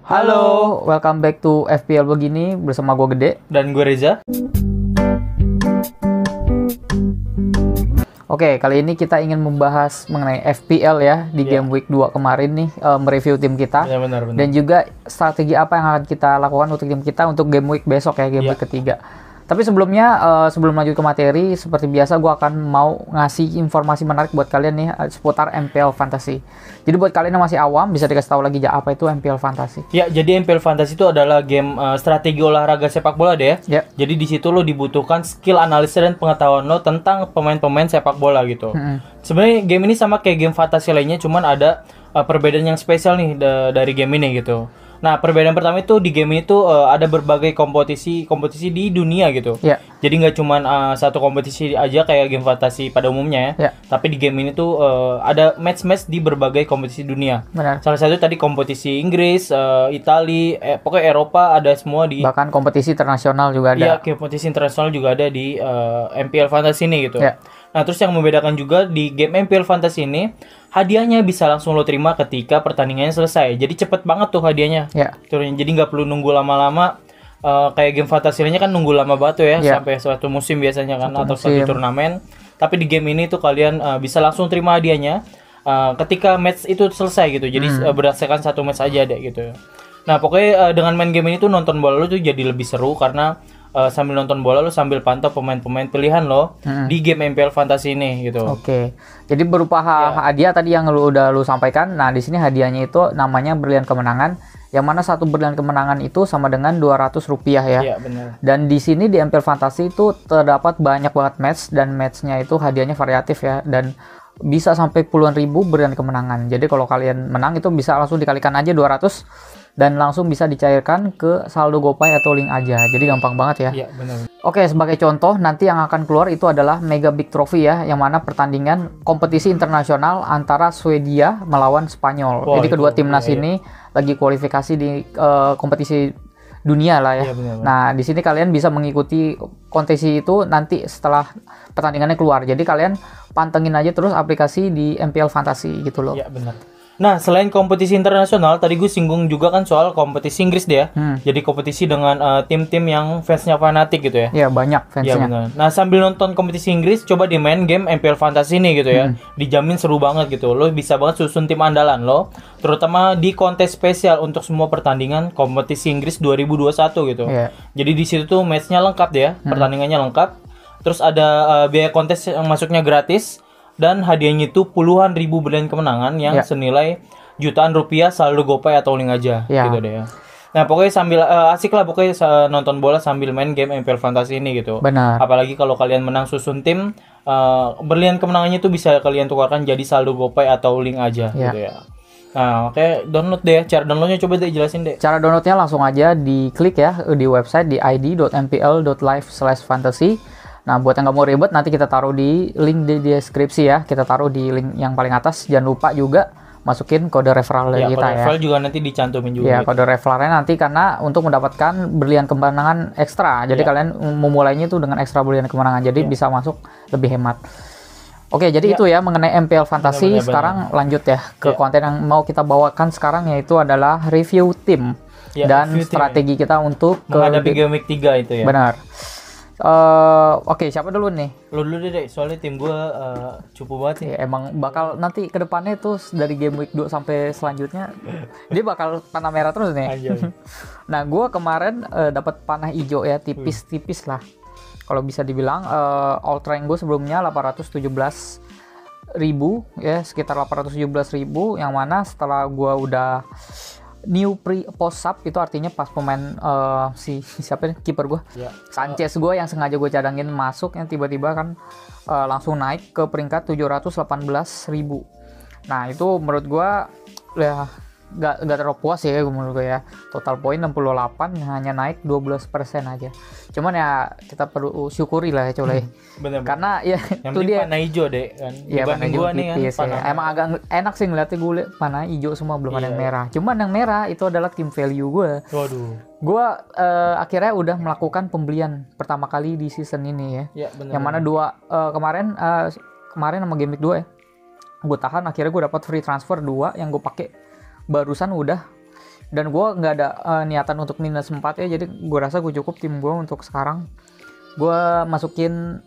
Halo, welcome back to FPL Begini bersama gue Gede. Dan gue Reza. Oke, kali ini kita ingin membahas mengenai FPL ya di Game Week 2 kemarin nih, mereview tim kita. Benar. Dan juga strategi apa yang akan kita lakukan untuk tim kita untuk Game Week besok ya, Game Week ketiga. Tapi sebelumnya, sebelum lanjut ke materi, seperti biasa gue akan mau ngasih informasi menarik buat kalian nih seputar MPL Fantasy. Jadi buat kalian yang masih awam, bisa dikasih tahu lagi apa itu MPL Fantasy. Ya, jadi MPL Fantasy itu adalah game strategi olahraga sepak bola deh ya. Jadi di situ lo dibutuhkan skill analisis dan pengetahuan lo tentang pemain-pemain sepak bola gitu. Sebenarnya game ini sama kayak game fantasy lainnya, cuman ada perbedaan yang spesial nih dari game ini gitu. Nah, perbedaan pertama itu di game ini tuh ada berbagai kompetisi di dunia gitu. Jadi nggak cuma satu kompetisi aja kayak game fantasi pada umumnya ya. Tapi di game ini tuh ada match-match di berbagai kompetisi dunia. Benar. Salah satu tadi kompetisi Inggris, Italia, pokoknya Eropa ada semua di. Bahkan kompetisi internasional juga ada. Iya, kompetisi internasional juga ada di MPL Fantasy ini gitu. Nah, terus yang membedakan juga di game MPL Fantasy ini, hadiahnya bisa langsung lo terima ketika pertandingannya selesai. Jadi cepet banget tuh hadiahnya. Jadi nggak perlu nunggu lama-lama. Kayak game fantasy lainnya kan nunggu lama banget tuh ya, sampai suatu musim biasanya kan, atau suatu turnamen. Tapi di game ini tuh kalian bisa langsung terima hadiahnya ketika match itu selesai gitu. Jadi berdasarkan satu match aja deh gitu. Nah, pokoknya dengan main game ini tuh nonton bola lu tuh jadi lebih seru karena sambil nonton bola lo sambil pantau pemain-pemain pilihan lo di game MPL Fantasy ini gitu. Oke. Jadi berupa hadiah tadi yang udah lu sampaikan. Nah, di sini hadiahnya itu namanya berlian kemenangan, yang mana satu berlian kemenangan itu sama dengan Rp200 ya. Iya, benar. Dan di sini di MPL Fantasy itu terdapat banyak banget match, dan matchnya itu hadiahnya variatif ya, dan bisa sampai puluhan ribu berlian kemenangan. Jadi kalau kalian menang itu bisa langsung dikalikan aja 200 dan langsung bisa dicairkan ke saldo GoPay atau link aja. Jadi gampang banget ya. Iya, benar. Oke, sebagai contoh nanti yang akan keluar itu adalah Mega Big Trophy ya, yang mana pertandingan kompetisi internasional antara Swedia melawan Spanyol. Jadi kedua timnas ini lagi kualifikasi di kompetisi dunia lah ya. Nah, di sini kalian bisa mengikuti kompetisi itu nanti setelah pertandingannya keluar. Jadi kalian pantengin aja terus aplikasi di MPL Fantasy gitu loh. Iya, benar. Nah, selain kompetisi internasional, tadi gue singgung juga kan soal kompetisi Inggris deh ya. Jadi kompetisi dengan tim-tim yang fansnya fanatik gitu ya. Iya, banyak fansnya. Iya, benar. Nah, sambil nonton kompetisi Inggris, coba di main game MPL Fantasy ini gitu ya. Dijamin seru banget gitu. Lo bisa banget susun tim andalan lo, terutama di kontes spesial untuk semua pertandingan kompetisi Inggris 2021 gitu. Jadi di situ tuh matchnya lengkap deh ya, pertandingannya lengkap. Terus ada biaya kontes yang masuknya gratis. Dan hadiahnya itu puluhan ribu berlian kemenangan yang senilai jutaan rupiah saldo GoPay atau link aja gitu deh ya. Nah, pokoknya sambil asik lah pokoknya nonton bola sambil main game MPL Fantasy ini gitu. Benar. Apalagi kalau kalian menang susun tim, berlian kemenangannya itu bisa kalian tukarkan jadi saldo GoPay atau link aja gitu ya. Nah, oke, download deh. Cara downloadnya coba deh jelasin deh. Cara downloadnya langsung aja diklik ya di website di id.mpl.live/fantasy. Nah, buat yang nggak mau ribet, nanti kita taruh di link di deskripsi ya. Kita taruh di link yang paling atas. Jangan lupa juga masukin kode referral kita ya. Kode referral juga nanti dicantumin juga. Ya, gitu. Kode referralnya nanti karena untuk mendapatkan berlian kemenangan ekstra. Jadi kalian memulainya itu dengan ekstra berlian kemenangan. Jadi bisa masuk lebih hemat. Oke, jadi itu ya mengenai MPL Fantasy. Sekarang lanjut ya ke konten yang mau kita bawakan sekarang, yaitu adalah review tim dan strategi kita untuk menghadapi Game Week 3 itu ya. Benar. Oke, siapa dulu nih? Lu dulu deh, soalnya tim gue cupu banget sih. Emang bakal nanti ke depannya tuh dari Game Week 2 sampai selanjutnya dia bakal panah merah terus nih. Nah, gue kemarin dapat panah hijau ya, tipis-tipis lah. Kalau bisa dibilang all rank gue sebelumnya 817.000 ya, sekitar 817.000, yang mana setelah gue udah new post sub itu artinya pas pemain siapa nih kiper gue Sanchez gue yang sengaja gue cadangin masuk, yang tiba-tiba kan langsung naik ke peringkat 718.000. Nah, itu menurut gue ya nggak terlalu puas ya menurut gue ya. Total poin 68, hanya naik 12% aja. Cuman ya kita perlu syukuri lah ya coba ya. Karena ya yang itu dia panah hijau deh kan. Iya, panah hijau tipis kan, ya. Emang agak enak sih ngeliatnya gue panah hijau semua, belum ada yang merah. Cuman yang merah itu adalah tim value gue. Gue akhirnya udah melakukan pembelian pertama kali di season ini ya. Yang mana kemarin sama Game Week 2 ya. Gue tahan, akhirnya gue dapat free transfer 2 yang gue pakai barusan udah Dan gue nggak ada niatan untuk minus 4 ya, jadi gue rasa gue cukup tim gue untuk sekarang. Gue masukin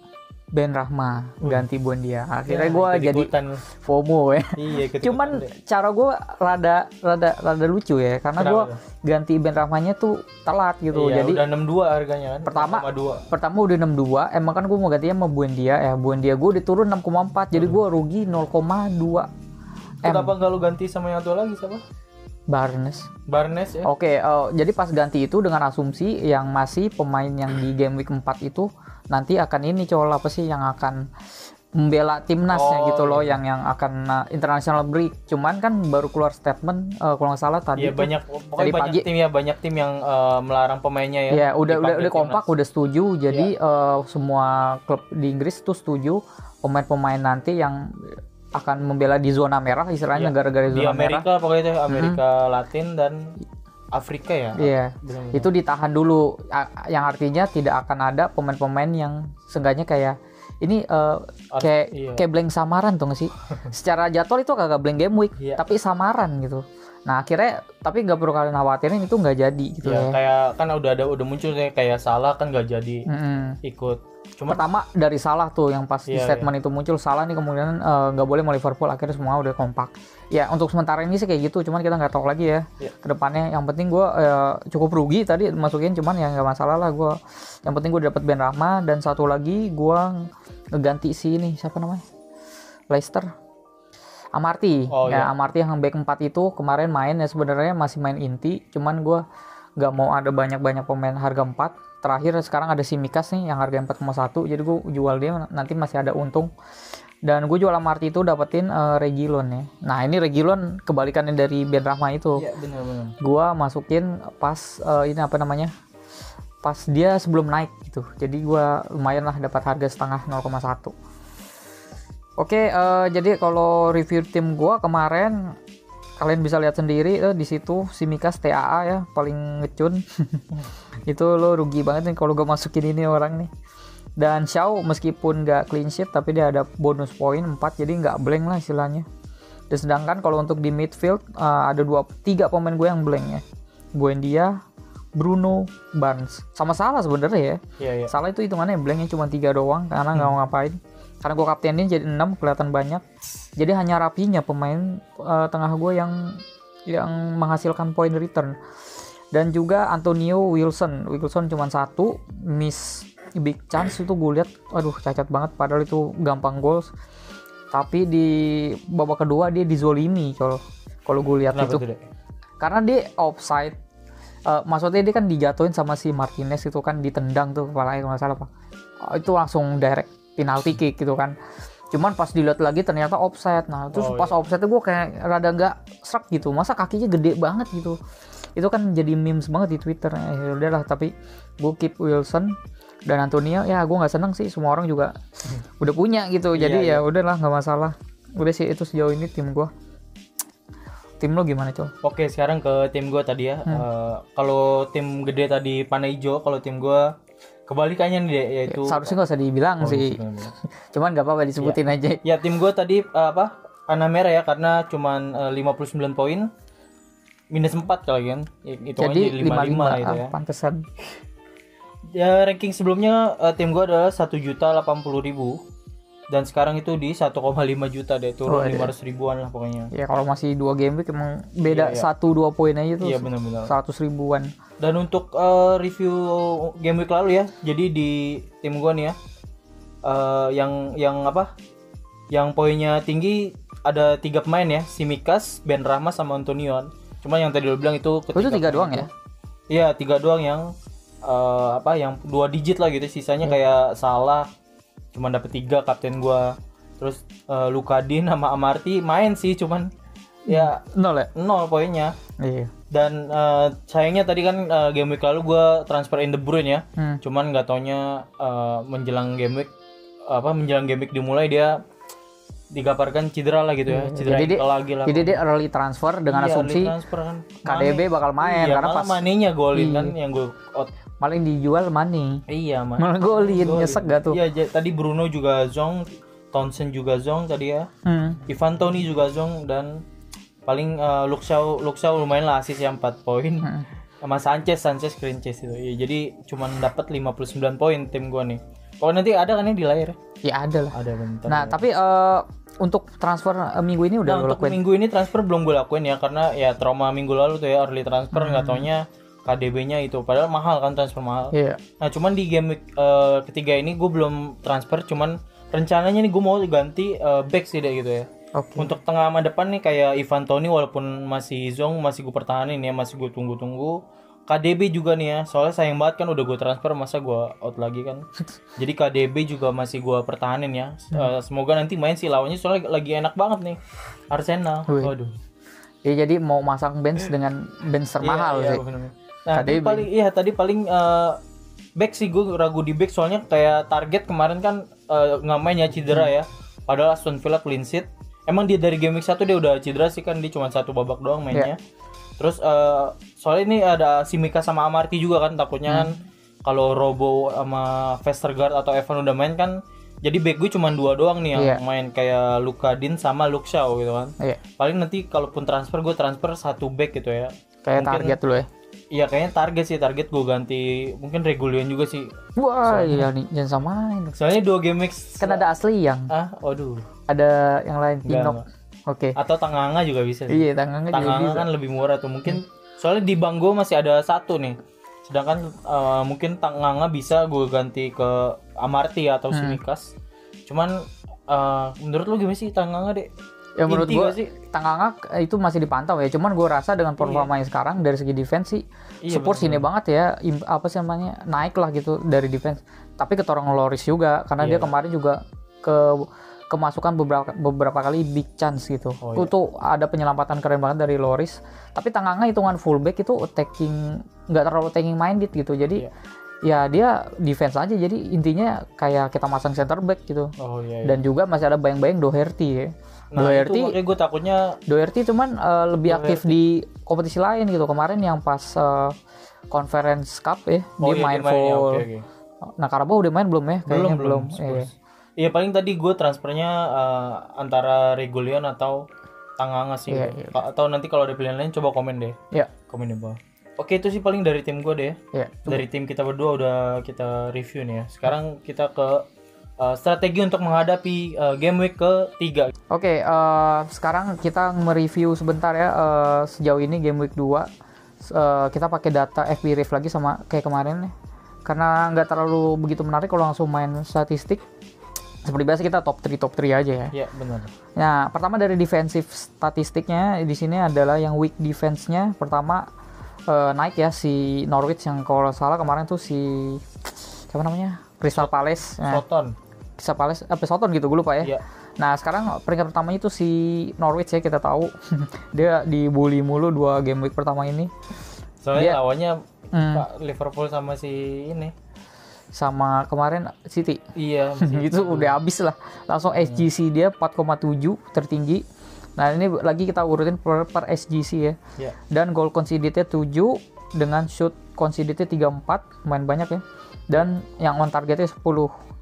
Ben Rahma ganti Buendia. Akhirnya gue jadi FOMO ya. Iya, cuman cara gue rada lucu ya, karena gue ganti Ben Rahmanya tuh telat gitu. Iya, jadi udah 62 harganya kan. Pertama udah 62. Emang kan gue mau gantinya sama Buendia ya. Buendia gue diturun 6,4. Jadi gue rugi 0,2. Kenapa nggak lu ganti sama yang satu lagi siapa? Barnes ya. Oke, jadi pas ganti itu dengan asumsi yang masih pemain yang di game week 4 itu nanti akan ini apa sih yang akan membela timnasnya gitu loh, yang akan international break. Cuman kan baru keluar statement kalau nggak salah tadi. Iya, banyak tim yang melarang pemainnya ya. Iya, udah kompak, udah setuju. Jadi semua klub di Inggris tuh setuju pemain-pemain nanti yang akan membela di zona merah, istilahnya negara-negara zona merah. Di Amerika pokoknya itu Amerika Latin dan Afrika ya. Iya. Itu ditahan dulu, yang artinya tidak akan ada pemain-pemain yang seenggaknya kayak ini kayak blank samaran tuh nggak sih? Secara jadwal itu kagak blank game week, tapi samaran gitu. Nah akhirnya tapi nggak perlu kalian khawatirin, itu nggak jadi gitu ya. Kayak kan udah muncul kayak Salah kan nggak jadi ikut. Pertama dari Salah tuh yang pas di statement itu muncul, Salah nih kemungkinan nggak boleh mau Liverpool. Akhirnya semua udah kompak. Ya untuk sementara ini sih kayak gitu, cuman kita nggak tahu lagi ya kedepannya. Yang penting gue cukup rugi tadi masukin, cuman ya nggak masalah lah gue. Yang penting gue dapet Ben Rahma, dan satu lagi gue ngeganti si ini siapa namanya, Leicester, Amarty. Amarty yang back 4 itu kemarin main ya, sebenarnya masih main inti, cuman gue nggak mau ada banyak pemain harga 4. Terakhir sekarang ada si Mikas nih yang harga 4,1, jadi gue jual dia nanti masih ada untung. Dan gue jual Amarty itu dapetin Reguilon ya. Nah ini Reguilon kebalikannya dari Ben Rahma itu. Iya benar. Gue masukin pas ini apa namanya, pas dia sebelum naik gitu. Jadi gue lumayan lah dapat harga setengah 0,1. Oke, jadi kalau review tim gue kemarin kalian bisa lihat sendiri di situ si Mikas TAA ya paling ngecun. Itu lo rugi banget nih kalau gue masukin ini orang nih. Dan Shaw meskipun nggak clean sheet tapi dia ada bonus poin 4, jadi nggak blank lah istilahnya. Dan sedangkan kalau untuk di midfield ada 3 pemain gue yang blank ya. Buendia, Bruno, Barnes, sama Salah sebenarnya ya. Iya. Salah itu hitungannya blanknya cuma 3 doang karena nggak mau ngapain. Karena gue kaptenin jadi 6, kelihatan banyak. Jadi hanya Rapinya pemain tengah gue yang menghasilkan point return. Dan juga Antonio Wilson cuma 1, miss big chance itu gue lihat, aduh cacat banget, padahal itu gampang goals. Tapi di babak kedua dia dizolimi kalau gue lihat itu. Karena dia offside. Maksudnya dia kan dijatuhin sama si Martinez itu kan, ditendang tuh kepalanya kalau nggak salah Pak. Itu langsung direct penalty kick gitu kan. Cuman pas dilihat lagi ternyata offside. Nah terus pas offside itu gue kayak rada nggak serak gitu. Masa kakinya gede banget gitu. Itu kan jadi memes banget di Twitter. Ya udahlah, tapi gue keep Wilson dan Antonio. Ya gue nggak seneng sih, semua orang juga udah punya gitu. Jadi ya udahlah, nggak masalah. Udah sih itu sejauh ini tim gue. Tim lo gimana Col? Oke, sekarang ke tim gue tadi ya. Kalau tim gede tadi panah hijau, kalau tim gue kebalikannya nih yaitu seharusnya nggak usah dibilang sih. Cuman nggak apa-apa disebutin aja. Ya tim gue tadi panah merah ya, karena cuman 59 poin. Minus 4 kali kan. Jadi 55 itu ya. Pantesan. Ya ranking sebelumnya tim gue adalah 1.080.000 dan sekarang itu di 1,5 juta deh, turun 500 ribuan lah pokoknya. Ya kalau masih 2 game week emang beda 1-2 poin aja tuh. Iya benar-benar. 100 ribuan. Dan untuk review game week lalu ya. Jadi di tim gue nih ya, yang poinnya tinggi ada 3 pemain ya, si Mikas, Ben Rahma sama Antonio. Cuma yang tadi lo bilang itu ketika itu 3 doang ya? Iya 3 doang yang yang 2 digit lah gitu. Sisanya kayak Salah cuma dapet 3 kapten gua. Terus Lukadin sama Amarty main sih, cuman ya 0 poinnya. Iya. Dan sayangnya tadi kan game week lalu gua transfer in De Bruyne ya. Cuman nggak taunya menjelang game week dimulai dia digaparkan cedera lah gitu ya. Cedera lagi lah. Jadi dia early transfer dengan asumsi kan. KDB bakal main karena pas Manenya golin kan yang gol out. Paling dijual Mane. Iya, malah golin, nyesek gak tuh? Iya, tadi Bruno juga zong, Townsend juga zong tadi ya. Ivan Toney juga zong, dan Paling Luxau lumayan lah asisnya 4 poin. Sama Sanchez clean chase itu. Ya, jadi cuman dapat 59 poin tim gua nih. Kalau nanti ada kan di layar? Ya ada lah. Ada bentar. Nah, tapi untuk transfer minggu ini udah lo untuk lakuin? Minggu ini transfer belum gue lakuin ya, karena ya trauma minggu lalu tuh ya, early transfer nggak taunya KDB-nya itu padahal mahal kan, transfer mahal. Iya. Nah, cuman di game week ketiga ini gue belum transfer, cuman rencananya nih gue mau ganti back sih deh gitu ya. Okay. Untuk tengah sama depan nih kayak Ivan Toney, walaupun masih Zong masih gue pertahanin ya, masih gue tunggu-tunggu. KDB juga nih ya, soalnya sayang banget kan udah gue transfer, masa gue out lagi kan. Jadi KDB juga masih gue pertahanin ya. Semoga nanti main sih lawannya, soalnya lagi enak banget nih Arsenal. Waduh. Ya jadi mau masang bench dengan bench termahal sih. Nah, tadi paling back sih gue ragu di back, soalnya kayak Target kemarin kan nggak main ya, cedera ya. Padahal Aston Villa clean sheet. Emang dia dari game week 1 dia udah cedera sih kan, dia cuma 1 babak doang mainnya. Terus soalnya ini ada Simikas sama Amartey juga kan, takutnya kan kalau Robo sama Vestergaard atau Evan udah main kan, jadi back gue cuma 2 doang nih yang main, kayak Lukadin sama Luxau gitu kan. Paling nanti kalaupun transfer gue transfer 1 back gitu ya. Kayak mungkin, target dulu ya. Iya kayaknya target gue ganti mungkin Regulion juga sih. Wah iya nih, jangan samain. Soalnya 2 game week kan ada asli yang. Waduh. Ada yang lain Pinok. Oke. Atau Tanganga juga bisa sih. Iya, Tanganga juga bisa. Kan lebih murah tuh mungkin. Soalnya di bank gue masih ada 1 nih. Sedangkan mungkin Tanganga bisa gue ganti ke Amartey atau Simikas. Cuman menurut lu gimana sih Tanganga deh? Ya menurut gue sih Tanganga itu masih dipantau ya. Cuman gue rasa dengan performanya sekarang dari segi defense sih support sini banget ya. Apa sih namanya? Naik lah gitu dari defense. Tapi ketorong Loris juga karena dia kemarin juga kemasukan beberapa kali big chance gitu. Itu ada penyelamatan keren banget dari Loris. Tapi Tanganga hitungan fullback itu nggak terlalu attacking minded gitu. Jadi ya dia defense aja. Jadi intinya kayak kita masang center back gitu. Dan juga masih ada bayang-bayang Doherty ya. Nah, Doherty, itu makanya gue takutnya Doherty cuman lebih aktif di kompetisi lain gitu. Kemarin yang pas Conference Cup ya, dia main full. Nah, Carabao udah main belum ya? Kayaknya belum. Iya paling tadi gue transfernya antara Regulion atau Tanganga sih. Atau nanti kalau ada pilihan lain coba komen deh. Komen di bawah. Oke, itu sih paling dari tim gue deh. Dari tim kita berdua udah kita review nih ya. Sekarang kita ke strategi untuk menghadapi game week ke-3. Oke, sekarang kita mereview sebentar ya sejauh ini game week 2. Kita pakai data FB Ref lagi sama kayak kemarin nih. Karena nggak terlalu begitu menarik kalau langsung main statistik. Seperti biasa kita top 3 aja ya. Iya, benar. Nah, pertama dari defensive statistiknya di sini adalah yang weak defense-nya. Pertama naik ya si Norwich yang kalau salah kemarin tuh si siapa namanya? Crystal Palace. Crystal Palace Soton gitu, gue lupa ya. Nah, sekarang peringkat pertamanya itu si Norwich ya, kita tahu. Dia dibully mulu 2 game week pertama ini. Soalnya lawannya Liverpool sama si ini. Sama kemarin City. Iya. Itu udah habis lah. Langsung SGC dia 4,7 tertinggi. Nah, ini lagi kita urutin per SGC ya. Dan goal conceded-nya 7 dengan shoot conceded-nya 34, main banyak ya. Dan yang on targetnya 10.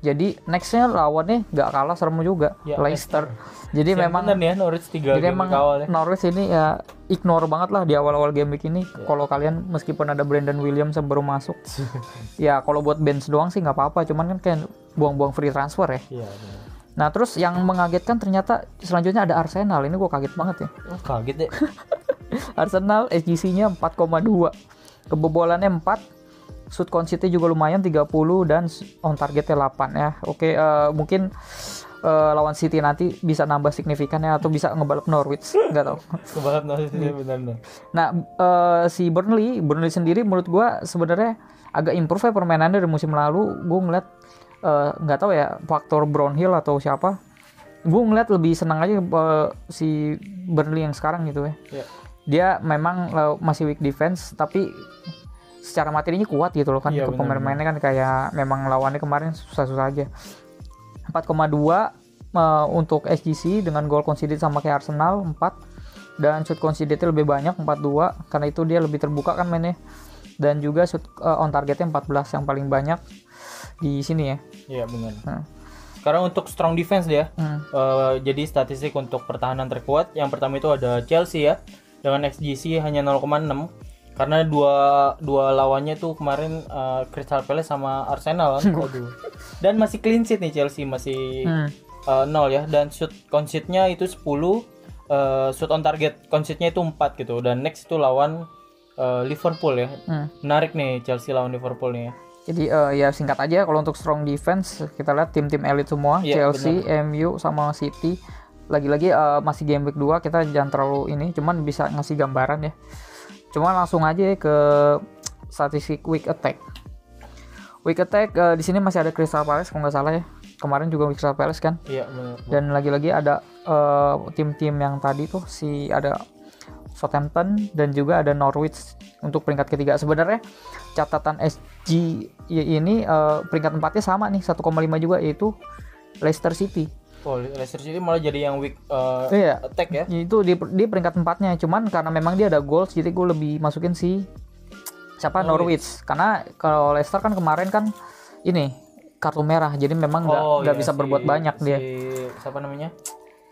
Jadi nextnya lawannya nggak kalah serem juga, Leicester. Jadi memang ya, Norwich 3 jadi emang awal, ya. Norwich ini ya ignore banget lah di awal-awal game week ini. Kalau kalian meskipun ada Brandon Williams yang baru masuk, ya kalau buat bench doang sih nggak apa-apa. Cuman kan kayak buang-buang free transfer ya. Nah terus yang mengagetkan ternyata selanjutnya ada Arsenal. Ini gue kaget banget ya. Kaget deh. Arsenal SGC-nya 4,2, kebobolannya 4. Shoot concede juga lumayan 30 dan on targetnya 8 ya. Oke, mungkin lawan City nanti bisa nambah signifikannya atau bisa ngebalap Norwich, nggak tahu. Ngebalap Norwich benar-benar. Nah, si Burnley sendiri menurut gua sebenarnya agak improve ya permainannya dari musim lalu. Gua ngeliat nggak tahu ya faktor Brownhill atau siapa. Gua ngeliat lebih senang aja si Burnley yang sekarang gitu ya. Dia memang masih weak defense tapi secara materinya kuat gitu loh kan. Pemain-pemainnya kan kayak memang lawannya kemarin susah-susah aja. 4,2 untuk SGC dengan goal conceded sama kayak Arsenal 4 dan shoot conceded-nya lebih banyak 42 karena itu dia lebih terbuka kan mainnya. Dan juga shoot on targetnya 14 yang paling banyak di sini ya. Iya benar. Sekarang untuk strong defense dia. Jadi statistik untuk pertahanan terkuat. Yang pertama itu ada Chelsea ya, dengan XGC hanya 0,6. Karena dua lawannya tuh kemarin Crystal Palace sama Arsenal kan. Dan masih clean sheet nih Chelsea, masih 0 ya. Dan shoot concede-nya itu 10, shoot on target concede-nya itu 4 gitu. Dan next itu lawan Liverpool ya. Menarik nih Chelsea lawan Liverpool nih ya. Jadi ya singkat aja, kalau untuk strong defense kita lihat tim-tim elit semua, Chelsea, bener. MU sama City. Lagi-lagi masih game week 2, kita jangan terlalu ini, cuman bisa ngasih gambaran ya. Cuman langsung aja ke statistik week attack. Week attack di sini masih ada Crystal Palace kalau nggak salah ya. Kemarin juga Crystal Palace kan. Iya, benar. Dan lagi-lagi ada tim-tim yang tadi tuh ada Southampton dan juga ada Norwich untuk peringkat ketiga. Sebenarnya catatan SG ini peringkat 4-nya sama nih 1,5 juga, yaitu Leicester City. Oh, Leicester City malah jadi yang weak attack ya. Itu di peringkat 4-nya, cuman karena memang dia ada goals, jadi gue lebih masukin Norwich. Karena kalau Leicester kan kemarin kan ini kartu merah, jadi memang nggak bisa berbuat banyak dia. Siapa namanya?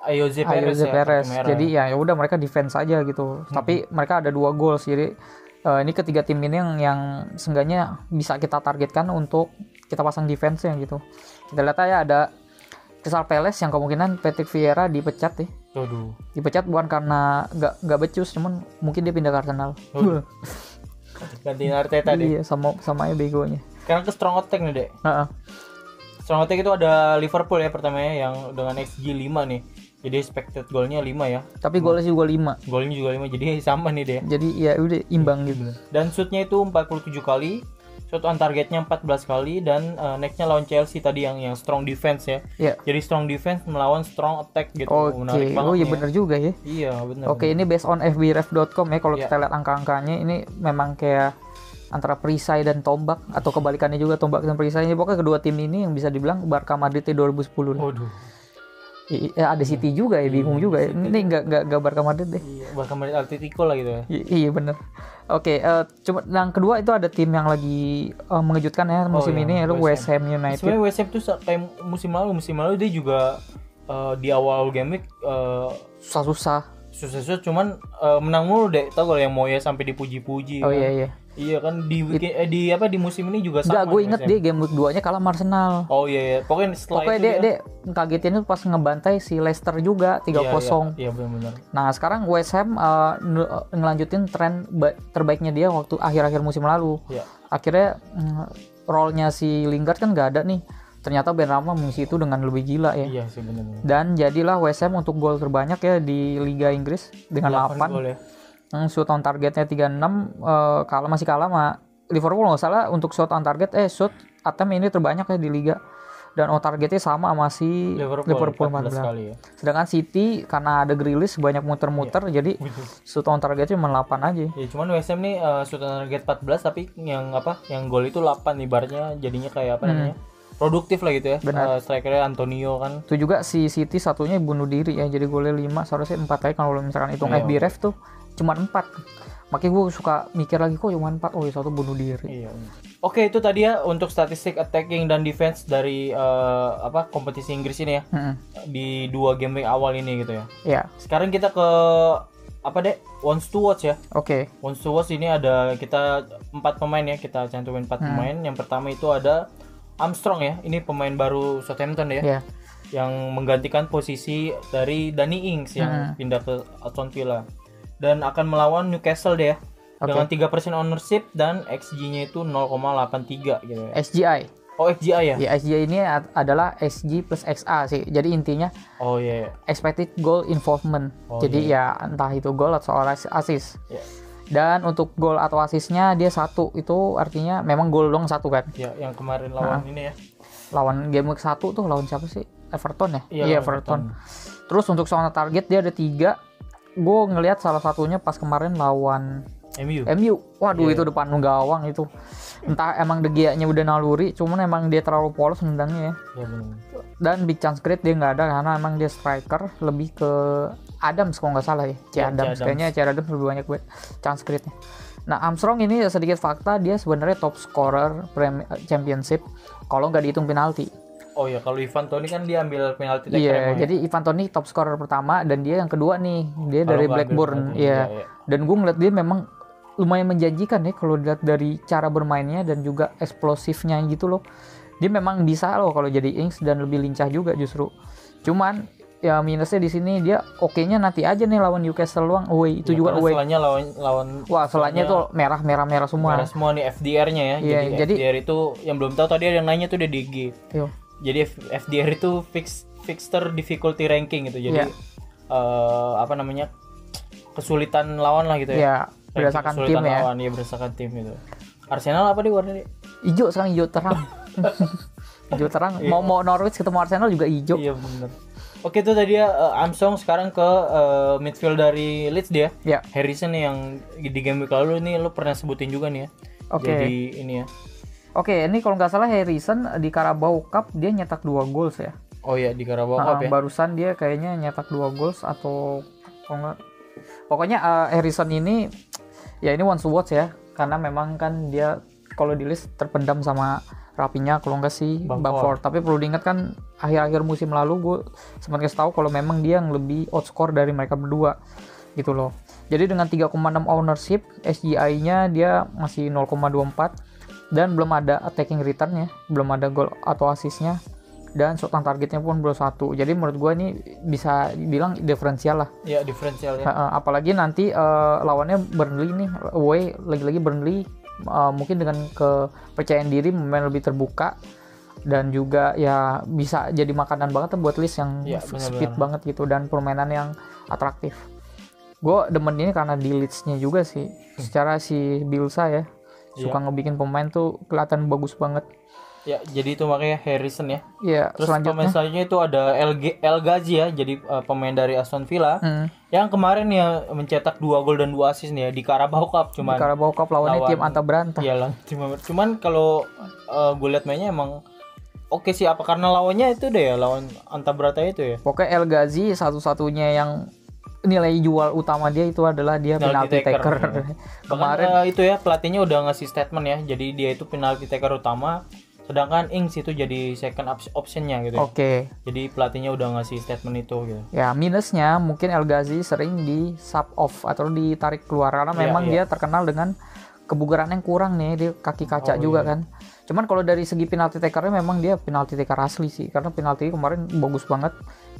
Ayoze Perez. Jadi ya udah mereka defense aja gitu. Tapi mereka ada 2 goals, jadi ini ketiga tim ini yang seenggaknya bisa kita targetkan untuk kita pasang defense-nya gitu. Kita lihat aja ada Crystal Palace yang kemungkinan Patrick Vieira dipecat ya. Dipecat bukan karena nggak becus, cuman mungkin dia pindah ke Arsenal. Gantiin Arteta deh. Iya, sama aja begonya. Sekarang ke strong attack nih, Dek. Strong attack itu ada Liverpool ya pertamanya yang dengan XG 5 nih. Jadi expected goalnya 5 ya. Tapi golnya juga 5. Golnya juga 5, jadi sama nih deh. Jadi ya udah imbang gitu. Dan shootnya itu 47 kali, shot on targetnya 14 kali, dan nextnya lawan Chelsea tadi yang strong defense ya. Jadi strong defense melawan strong attack gitu. Menarik banget. Oh iya benar juga ya. Iya benar. Oke, ini based on fbref.com ya. Kalau kita lihat angka-angkanya ini memang kayak antara perisai dan tombak, atau kebalikannya juga, tombak dan perisai. Pokoknya kedua tim ini yang bisa dibilang Barca Madrid 2010. Waduh. Ada City juga ya, bingung juga ya. Ini nggak Barca Madrid deh. Iya, Barca Madrid Atletico lah gitu ya. Iya bener. Oke, cuma yang kedua itu ada tim yang lagi mengejutkan ya musim ini, yaitu West Ham United. Sebenarnya West Ham tuh kayak musim lalu dia juga di awal game week susah, cuman menang mulu deh. Tahu kalau yang Moyes sampai dipuji-puji. Oh kan? iya. Iya kan di musim ini juga sama. Enggak, gue inget dia game week 2-nya kalah Arsenal. Oh iya. Pokoknya dia kagetin itu pas ngebantai si Leicester juga 3-0. Iya benar. Nah, sekarang West Ham ngelanjutin tren terbaiknya dia waktu akhir-akhir musim lalu. Iya. Akhirnya role-nya si Lingard kan enggak ada nih. Ternyata Benrahma mengisi itu dengan lebih gila ya. Iya sih benar. Dan jadilah West Ham untuk gol terbanyak ya di Liga Inggris dengan 8 gol ya. Shoot on targetnya 36, masih kalah sama Liverpool nggak salah untuk shot on target. Shoot attempt ini terbanyak ya di Liga, dan on targetnya sama si Liverpool 14 kali ya. Sedangkan City karena ada Grealish banyak muter-muter, jadi shoot on targetnya cuma 8 aja. Ya cuman West Ham nih shoot on target 14, tapi yang gol itu 8, ibaratnya jadinya kayak namanya, produktif lah gitu ya. Strikernya Antonio kan. Itu juga si City satunya bunuh diri ya, jadi golnya 5, seharusnya 4 kali kalau misalkan hitung FBref tuh cuma 4. Makanya gue suka mikir lagi, kok cuma 4, oh ya satu bunuh diri. Iya. Oke, itu tadi ya untuk statistik attacking dan defense dari kompetisi Inggris ini ya. Di 2 game week awal ini gitu ya. Iya. Sekarang kita ke Wants to Watch ya. Oke. Wants to Watch ini ada kita 4 pemain ya, kita cantumin 4 pemain. Yang pertama itu ada Armstrong ya. Ini pemain baru Southampton ya. Iya. Yang menggantikan posisi dari Danny Ings yang pindah ke Aston Villa. Dan akan melawan Newcastle deh ya. Dengan 3% ownership dan XG-nya itu 0,83 gitu ya. XGI. Oh, XGI ya? Ya, XGI ini adalah XG plus XA sih. Jadi intinya expected goal involvement. Jadi ya entah itu gol atau assist. Dan untuk gol atau assist-nya dia 1, itu artinya memang gol dong 1 kan. Ya, yang kemarin lawan ini ya. Lawan game week 1 tuh lawan siapa sih? Everton ya? Iya, Everton. Terus untuk soal target dia ada 3. Gue ngelihat salah satunya pas kemarin lawan MU. Waduh, itu depan gawang itu. Entah emang De Gea-nya udah naluri, cuman emang dia terlalu polos nendangnya ya. Dan big chance create dia nggak ada karena emang dia striker, lebih ke Adams kalau nggak salah ya. Adams. Kayaknya Adams lebih banyak chance create-nya. Nah, Armstrong ini sedikit fakta, dia sebenarnya top scorer Championship kalau nggak dihitung penalti. Oh ya, kalau Ivan Toney kan dia ambil penalti taker. Iya, jadi Ivan Toney top scorer pertama dan dia yang kedua nih. Dia kalau dari Blackburn. Iya. Dan gue ngeliat dia memang lumayan menjanjikan ya kalau dilihat dari cara bermainnya dan juga eksplosifnya gitu loh. Dia memang bisa loh kalau jadi Ings dan lebih lincah juga justru. Cuman ya minusnya di sini dia oke-nya nanti aja nih lawan Newcastle doang. Away itu ya, juga away. Selanya lawan wah, selanya tuh merah semua. Merah semua nih FDR-nya ya. Yeah, jadi FDR itu yang belum tahu tadi ada yang nanya tuh udah DG. Yo. Jadi FDR itu fixture difficulty ranking gitu. Jadi apa namanya? Kesulitan lawan lah gitu ya. Iya, berdasarkan tim ya. Lawan, ya berdasarkan tim itu. Arsenal apa dia warnanya? Hijau sekarang, hijau terang. Hijau terang. Mau Norwich ketemu Arsenal juga hijau. Iya benar. Oke, itu tadi ya Armstrong. Sekarang ke midfield dari Leeds dia. Ya. Harrison nih yang di game week lalu nih lo pernah sebutin juga nih ya. Oke. Jadi ini ya. Oke, ini kalau nggak salah Harrison di Carabao Cup dia nyetak 2 goals ya. Oh ya, di Carabao Cup ya. Barusan dia kayaknya nyetak 2 goals atau kalau nggak. Pokoknya Harrison ini ya ini one to watch ya, karena memang kan dia kalau di list terpendam sama Rapinya kalau nggak sih Bamford. Tapi perlu diingat kan akhir-akhir musim lalu gue sempat kasih tahu kalau memang dia yang lebih outscore dari mereka berdua gitu loh. Jadi dengan 3,6 ownership, SGI-nya dia masih 0,24 dan belum ada attacking return-nya, belum ada gol atau assist-nya, dan shot on targetnya pun belum 1. Jadi menurut gue ini bisa dibilang diferensial lah. Iya, diferensial ya. Apalagi nanti lawannya Burnley nih, away lagi-lagi Burnley. Mungkin dengan kepercayaan diri pemain lebih terbuka dan juga ya bisa jadi makanan banget buat list yang speed banget gitu dan permainan yang atraktif. Gue demen ini karena di Leeds-nya juga sih. Secara si Bielsa ya suka ngebikin pemain tuh kelihatan bagus banget. Ya, jadi itu makanya Harrison ya. Iya, terus pemain selanjutnya itu ada El Ghazi ya, jadi pemain dari Aston Villa yang kemarin ya mencetak 2 gol dan 2 assist nih ya di Carabao Cup. Cuman di Carabao Cup lawannya tim Anta Berantah. Iya, cuman kalau gue lihat mainnya emang oke sih, apa karena lawannya itu deh ya, lawan Anta Berantah itu ya. Pokoknya El Ghazi satu-satunya yang nilai jual utama dia itu adalah dia penalti taker. Kemarin itu ya pelatihnya udah ngasih statement ya, jadi dia itu penalti taker utama. Sedangkan Ings itu jadi second optionnya gitu ya. Oke. Jadi pelatihnya udah ngasih statement itu gitu. Ya minusnya mungkin El Ghazi sering di sub off atau ditarik keluar karena memang dia terkenal dengan kebugaran yang kurang nih, dia kaki kaca juga kan. Cuman kalau dari segi penalti takernya memang dia penalti taker asli sih, karena penalti kemarin bagus banget.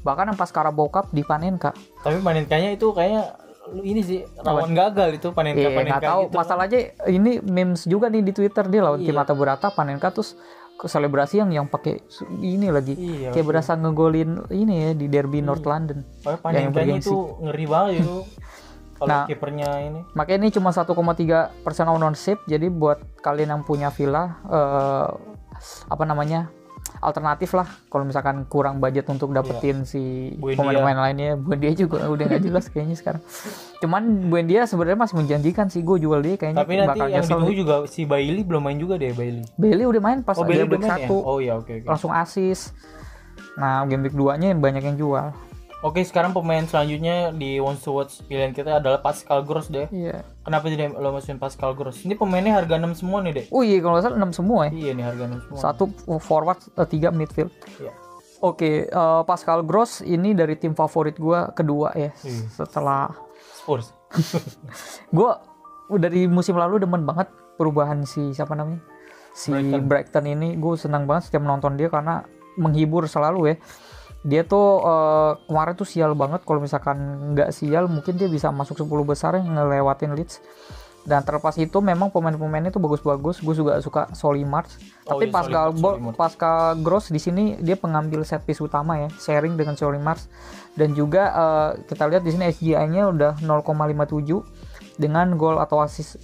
Bahkan yang pas Carabao Cup di Panenka. Tapi Panenkanya itu kayak ini sih lawan gagal itu Panenka nggak tahu gitu. Masalahnya ini memes juga nih di Twitter, dia lawan tim Ata Berata Panenka terus selebrasi yang pakai ini lagi kayak berasa ngegolin ini ya di derby North London. Panenkanya itu ngeri banget itu. Kalau kipernya ini. Makanya ini cuma 1,3% ownership. Jadi buat kalian yang punya Villa alternatif lah kalau misalkan kurang budget untuk dapetin si pemain-pemain lainnya. Buendia juga udah nggak jelas kayaknya sekarang. Cuman Buendia sebenarnya masih menjanjikan sih, gue jual dia kayaknya. Tapi nanti yang ditunggu juga si Bailey belum main juga deh. Bailey udah main pas game week 1 ya? Oh iya, oke. Langsung assist. Nah game week 2 nya banyak yang jual. Oke, sekarang pemain selanjutnya di One to Watch pilihan kita adalah Pascal Gross deh. Iya. Kenapa tidak lo masukin Pascal Gross? Ini pemainnya harga 6 semua nih deh. Oh iya, kalau nggak salah 6 semua ya. Iya nih, harga 6 semua. 1 forward, 3 midfield. Iya. Oke, Pascal Gross ini dari tim favorit gue kedua ya. Setelah Spurs. Gue dari musim lalu demen banget perubahan si siapa namanya? Si Brighton ini. Gue senang banget setiap menonton dia karena menghibur selalu ya. Dia tuh kemarin tuh sial banget, kalau misalkan nggak sial mungkin dia bisa masuk 10 besar yang ngelewatin Leeds. Dan terlepas itu memang pemain-pemainnya tuh bagus-bagus. Gue juga suka Solly March. Tapi Pascal Gross di sini dia pengambil set piece utama ya, sharing dengan Solly March. Dan juga kita lihat di sini SGI-nya udah 0,57 dengan gol atau assist,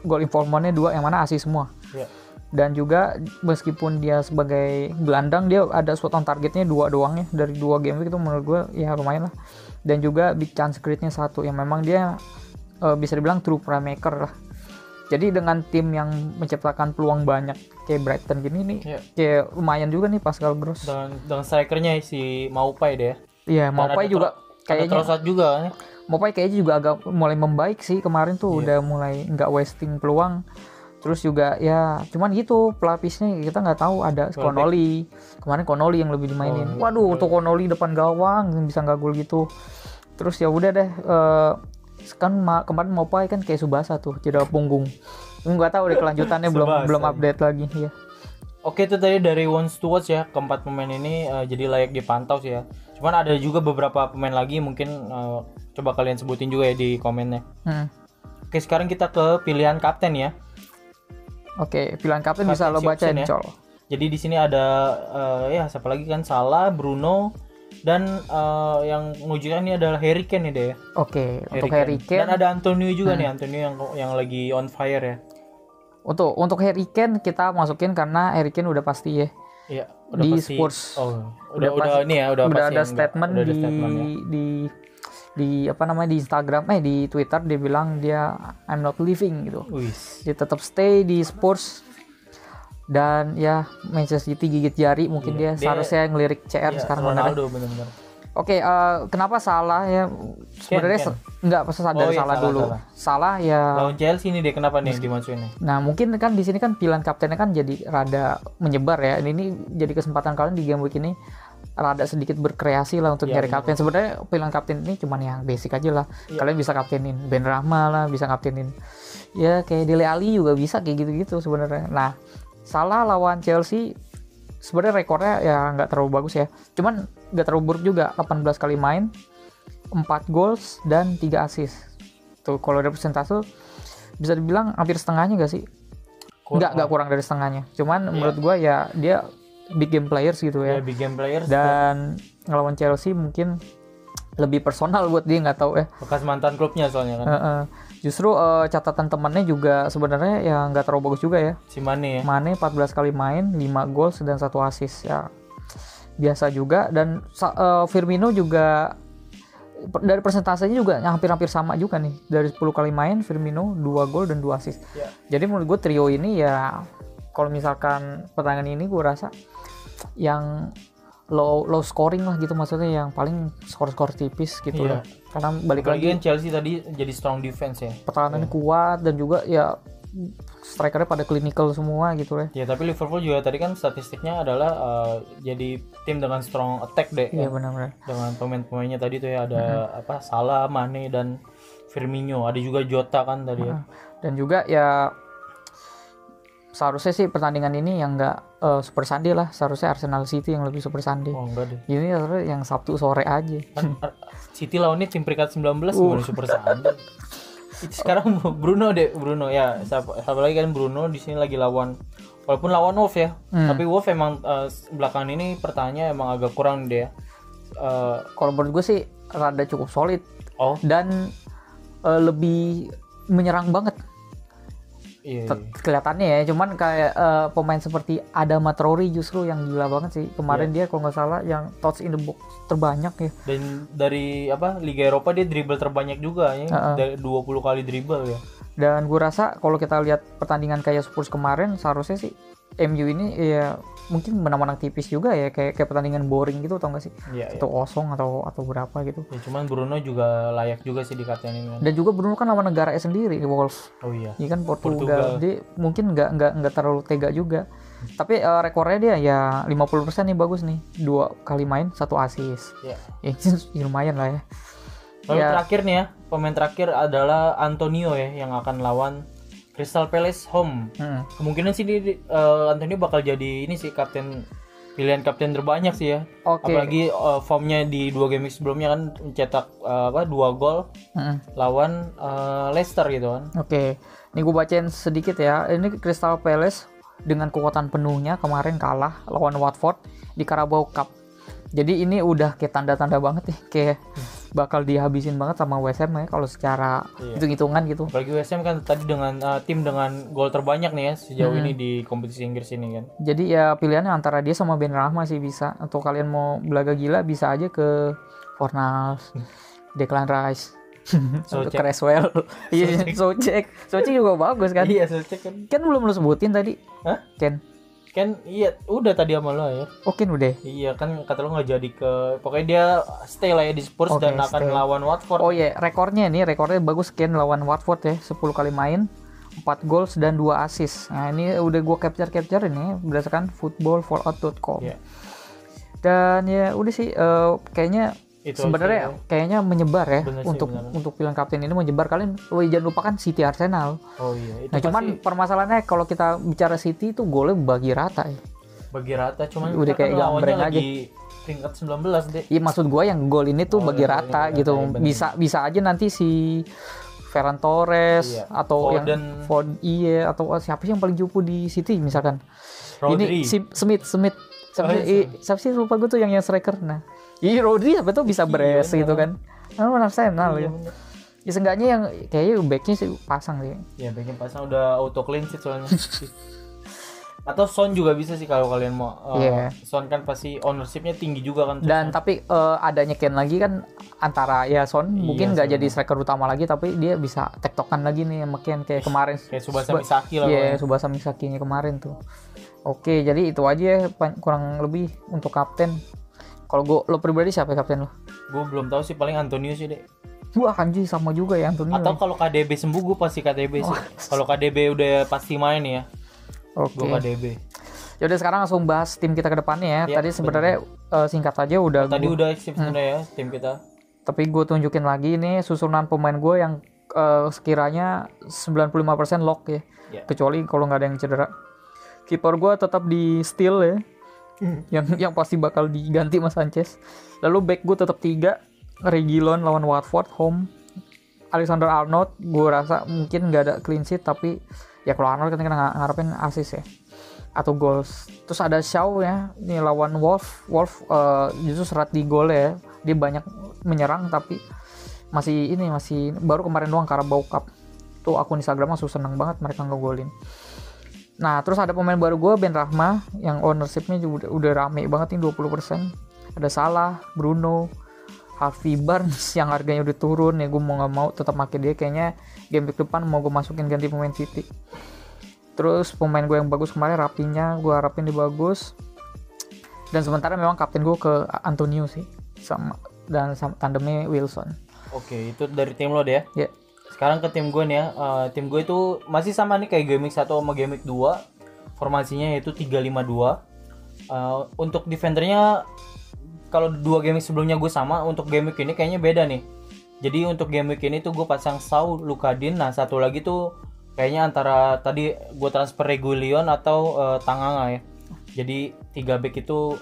gol informannya 2 yang mana assist semua. Yeah. Dan juga meskipun dia sebagai gelandang, dia ada shot on targetnya 2 doang ya dari 2 game week, itu menurut gue ya lumayan lah. Dan juga big chance create-nya 1 yang memang dia bisa dibilang true playmaker lah. Jadi dengan tim yang menciptakan peluang banyak kayak Brighton gini nih, kayak lumayan juga nih Pascal Gross. Dengan strikernya si Maupay deh. Iya, Maupay juga kayaknya Trossard juga. Maupay kayaknya juga agak mulai membaik sih kemarin tuh, udah mulai nggak wasting peluang. Terus juga ya cuman gitu pelapisnya kita nggak tahu, ada Connolly. Kemarin Connolly yang lebih dimainin. Waduh, untuk Connolly depan gawang bisa nggak gol gitu. Terus ya udah deh, kan kemarin Mopai kan kayak Subasa tuh cedera punggung. Nggak tahu deh kelanjutannya belum update lagi ya. Oke, itu tadi dari Wants to Watch ya, keempat pemain ini jadi layak dipantau sih ya. Cuman ada juga beberapa pemain lagi mungkin coba kalian sebutin juga ya di komennya. Oke, sekarang kita ke pilihan kapten ya. Oke, pilihan kapten bisa lo bacain ya. Col. Jadi di sini ada ya siapa lagi kan, Salah, Bruno, dan yang menunjukkan ini adalah Harry Kane nih deh. Oke, untuk Harry Kane. Dan ada Antonio juga nih, Antonio yang lagi on fire ya. Untuk Harry Kane kita masukin karena Harry Kane udah pasti ya. Iya, udah di pasti. Spurs. Udah ini ya, udah ada statement di apa namanya di Instagram di Twitter dia bilang dia I'm not leaving gitu. Dia tetap stay di Spurs dan ya Manchester City gigit jari mungkin dia seharusnya ngelirik CR sekarang Ronaldo benar-benar. Oke, kenapa Salah ya sebenarnya nggak sadar Salah dulu. Salah ya lawan Chelsea ini deh, kenapa nih dimasukin nih? Nah, mungkin kan di sini kan pilihan kaptennya kan jadi rada menyebar ya. Ini jadi kesempatan kalian di game week ini rada sedikit berkreasi lah untuk nyari kapten. Sebenarnya pilihan kapten ini cuman yang basic aja lah. Kalian bisa kaptenin Ben Rahma lah, bisa kaptenin ya kayak Dele Alli juga bisa kayak gitu-gitu sebenarnya. Nah, Salah lawan Chelsea sebenarnya rekornya ya nggak terlalu bagus ya. Cuman nggak terlalu buruk juga, 18 kali main, 4 goals dan 3 assist. Tuh kalau dari persentase bisa dibilang hampir setengahnya nggak sih? Nggak kurang dari setengahnya. Cuman menurut gua ya dia big game players gitu ya. Big game players. Dan ngelawan Chelsea mungkin lebih personal buat dia, nggak tahu ya. Bekas mantan klubnya soalnya kan. Justru catatan temannya juga sebenarnya ya nggak terlalu bagus juga ya. Si Mane ya. Mane 14 kali main, 5 gol dan 1 assist ya. Biasa juga. Dan Firmino juga dari persentasenya juga hampir-hampir sama juga nih. Dari 10 kali main Firmino 2 gol dan 2 assist. Jadi menurut gue trio ini ya kalau misalkan pertandingan ini gue rasa yang low scoring lah gitu, maksudnya yang paling skor tipis gitu ya. Karena balik lagi Chelsea tadi jadi strong defense ya. Pertahanannya kuat dan juga ya strikernya pada clinical semua gitu ya. Ya, tapi Liverpool juga tadi kan statistiknya adalah jadi tim dengan strong attack deh. Iya, benar-benar. Dengan pemain-pemainnya tadi tuh ya ada Salah, Mane dan Firmino, ada juga Jota kan tadi ya. Dan juga ya seharusnya sih pertandingan ini yang nggak Super Sunday lah, seharusnya Arsenal City yang lebih Super Sunday. Oh, enggak deh. Ini harusnya yang Sabtu sore aja. City lawannya tim peringkat 19 bukan Super Sunday. Sekarang Bruno ya, siapa lagi kan Bruno di sini lagi lawan, walaupun lawan Wolves ya, tapi Wolves emang belakangan ini pertahanannya emang agak kurang deh ya. Kalau menurut gue sih rada cukup solid dan lebih menyerang banget. Kelihatannya ya, cuman kayak pemain seperti Adama Traore justru yang gila banget sih kemarin. Dia kalau nggak salah yang touch in the box terbanyak ya, dan dari Liga Eropa dia dribble terbanyak juga ya, dari 20 kali dribble ya. Dan gue rasa kalau kita lihat pertandingan kayak Spurs kemarin seharusnya sih MU ini ya mungkin menang-menang tipis juga ya, kayak pertandingan boring gitu, tau gak sih? 1-0 atau berapa gitu. Ya, cuman Bruno juga layak juga sih dikatain ini. Dan juga Bruno kan lawan negaranya sendiri, Wolves. Oh iya. Ini kan Portugal. Dia mungkin nggak terlalu tega juga. Tapi rekornya dia ya 50% nih, bagus nih. 2 kali main 1 assist. Ya lumayan lah ya. Lalu terakhir nih ya, pemain terakhir adalah Antonio ya, yang akan lawan Crystal Palace home. Kemungkinan sih Antonio bakal jadi ini sih pilihan kapten terbanyak sih ya. Apalagi formnya di 2 game sebelumnya kan mencetak 2 gol lawan Leicester gitu kan. Ini gue bacain sedikit ya. Ini Crystal Palace dengan kekuatan penuhnya kemarin kalah lawan Watford di Carabao Cup. Jadi ini udah kayak tanda-tanda banget nih, kayak bakal dihabisin banget sama West Ham ya kalau secara hitung-hitungan gitu. Apalagi West Ham kan tadi dengan tim dengan gol terbanyak nih ya sejauh ini di kompetisi Inggris ini kan. Jadi ya pilihannya antara dia sama Ben Rahma sih bisa. Atau kalian mau belaga gila bisa aja ke Fornals, Declan Rice, Creswell. Iya, Socek juga bagus kan. Iya, Socek kan. Kan belum lu sebutin tadi. Ken iya udah tadi sama lo ya. Ken udah. Iya kan kata lo nggak jadi pokoknya dia stay lah ya di Spurs dan akan lawan Watford. Rekornya bagus Ken lawan Watford ya, 10 kali main, 4 goals dan 2 assist. Nah, ini udah gue capture ini berdasarkan footballfallout.com. Dan ya udah sih kayaknya sebenarnya kayaknya menyebar ya untuk pilihan kapten ini menyebar. Kalian jangan lupakan City Arsenal. Oh iya. Nah, cuman permasalahannya kalau kita bicara City itu golnya bagi rata ya. Bagi rata cuman udah kayak gambreng aja. Peringkat 19 deh. Iya, maksud gue yang gol ini tuh bagi rata gitu. Bisa aja nanti si Ferran Torres atau Foden. yang Foden atau siapa sih yang paling cupu di City misalkan. Rodri. Ini si Smith. Siapa sih lupa gue tuh yang striker. Nah, Rodri apa tuh bisa beres gitu kan. Arsenal ya. Ya seenggaknya yang kayaknya backnya sih pasang sih. Ya backnya pasang udah auto clean sheet soalnya. Atau Son juga bisa sih kalau kalian mau. Son kan pasti ownershipnya tinggi juga kan. Dan tapi adanya Kane lagi kan antara ya Son mungkin nggak jadi striker utama lagi tapi dia bisa tektokan lagi nih sama Kane kayak kemarin. Kayak Tsubasa Misaki lah. Iya, Tsubasa Misakinya kemarin tuh. Oke, jadi itu aja ya kurang lebih untuk kapten. Kalau lo pribadi siapa kapten lo? Gue belum tahu sih, paling Antonio sih deh. Wah anjir sama juga ya Antonio. Atau kalau KDB sembuh gue pasti KDB sih. Kalau KDB udah pasti main ya. Gue KDB. Yaudah sekarang langsung bahas tim kita ke depannya ya. Tadi sebenarnya singkat aja udah. Tadi udah sip sebenarnya ya tim kita. Tapi gue tunjukin lagi nih susunan pemain gue yang sekiranya 95% lock ya. Kecuali kalau nggak ada yang cedera. Kiper gue tetap di Steele ya. Yang pasti bakal diganti Mas Sanchez. Lalu back gue tetap 3, Reguilon lawan Watford home. Alexander Arnold gue rasa mungkin nggak ada clean sheet tapi ya kalau Arnold kan kita ngarepin assist ya atau goals. Terus ada Shaw ya, ini lawan Wolf justru serat di gol ya. Dia banyak menyerang tapi masih baru kemarin doang Carabao Cup. Tuh akun Instagram langsung seneng banget mereka ngegolin. Nah, terus ada pemain baru gue Ben Rahma yang ownershipnya juga udah rame banget nih 20%. Ada Salah, Bruno, Harvey Barnes yang harganya udah turun ya, gue mau nggak mau tetap pakai dia. Kayaknya game week depan mau gue masukin ganti pemain City. Terus pemain gue yang bagus kemarin Rapinya, gue harapin dia bagus. Dan sementara memang kapten gue ke Antonio sih, sama tandemnya Wilson. Oke, itu dari tim lo deh ya. Sekarang ke tim gue nih ya. Tim gue itu masih sama nih kayak game week 1 sama game week 2. Formasinya yaitu 3-5-2. Untuk defendernya kalau 2 game week sebelumnya gue sama, untuk game week ini kayaknya beda nih. Jadi untuk game week ini tuh gue pasang Saul, Lukadin. Nah satu lagi tuh kayaknya antara tadi gue transfer Reguilon atau Tanganga ya. Jadi 3 back itu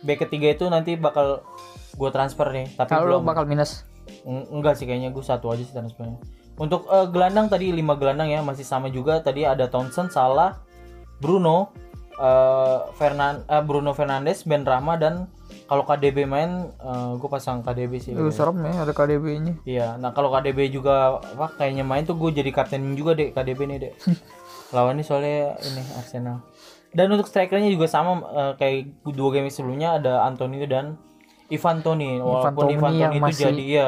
back ketiga itu nanti bakal gue transfer nih. Tapi kalau bakal minus? Enggak sih, kayaknya gue satu aja sih transfernya. Untuk gelandang tadi 5 gelandang ya masih sama juga. Tadi ada Townsend, Salah, Bruno, Bruno Fernandes, Ben Rahma, dan kalau KDB main gue pasang KDB sih. Serem ya ada KDB-nya. Iya, nah kalau KDB juga kayaknya main tuh gue jadi kapten juga deh KDB nih deh. Lawannya soalnya ini Arsenal. Dan untuk strikernya juga sama kayak 2 game sebelumnya, ada Antonio dan Ivan Toney. Walaupun Ivan Toney itu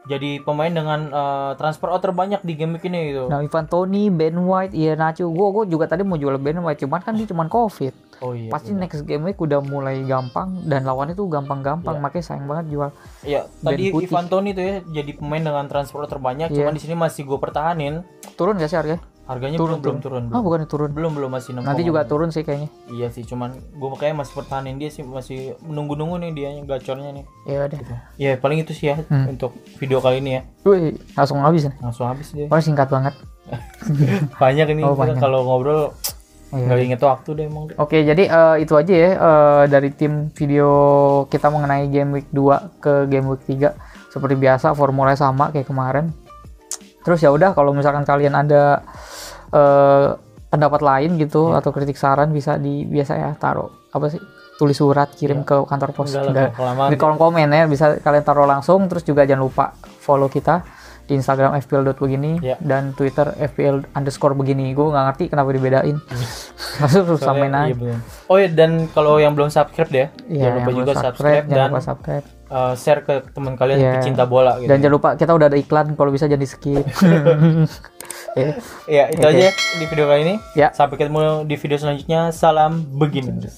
jadi pemain dengan transfer out terbanyak di game ini gitu. Nah, Ivan Toney, Ben White, Nacho. Gue juga tadi mau jual Ben White, cuman kan dia cuman Covid. Oh iya. Pasti bener. Next game week udah mulai gampang dan lawannya tuh gampang-gampang, makanya sayang banget jual. Iya, tadi Ivan Toney tuh ya jadi pemain dengan transfer out terbanyak, cuman di sini masih gue pertahanin. Turun gak sih harganya? Harganya belum turun. Oh, bukan turun. Belum masih 6. Nanti juga turun sih kayaknya. Iya sih, cuman gue kayaknya masih pertahanin dia sih, masih menunggu nih dia gacornya nih. Ya udah. Gitu. Ya paling itu sih ya untuk video kali ini ya. Wih, langsung habis nih. Langsung habis dia. Oh, singkat banget. Banyak ini kalau ngobrol nggak inget waktu deh emang. Oke, jadi itu aja ya dari tim video kita mengenai game week 2 ke game week 3. Seperti biasa formulanya sama kayak kemarin. Terus ya udah, kalau misalkan kalian ada pendapat lain gitu atau kritik saran bisa biasa ya taruh tulis surat kirim ke kantor pos di kolom komen ya, bisa kalian taruh langsung. Terus juga jangan lupa follow kita di Instagram fpl.begini dan Twitter fpl_begini. Gue nggak ngerti kenapa dibedain. Langsung samain aja. Oh ya, dan kalau yang belum subscribe deh, jangan lupa juga subscribe dan share ke teman kalian pecinta bola gitu. Dan jangan lupa kita udah ada iklan, kalau bisa jangan di skip. Ya itu aja di video kali ini. Sampai ketemu di video selanjutnya. Salam begini.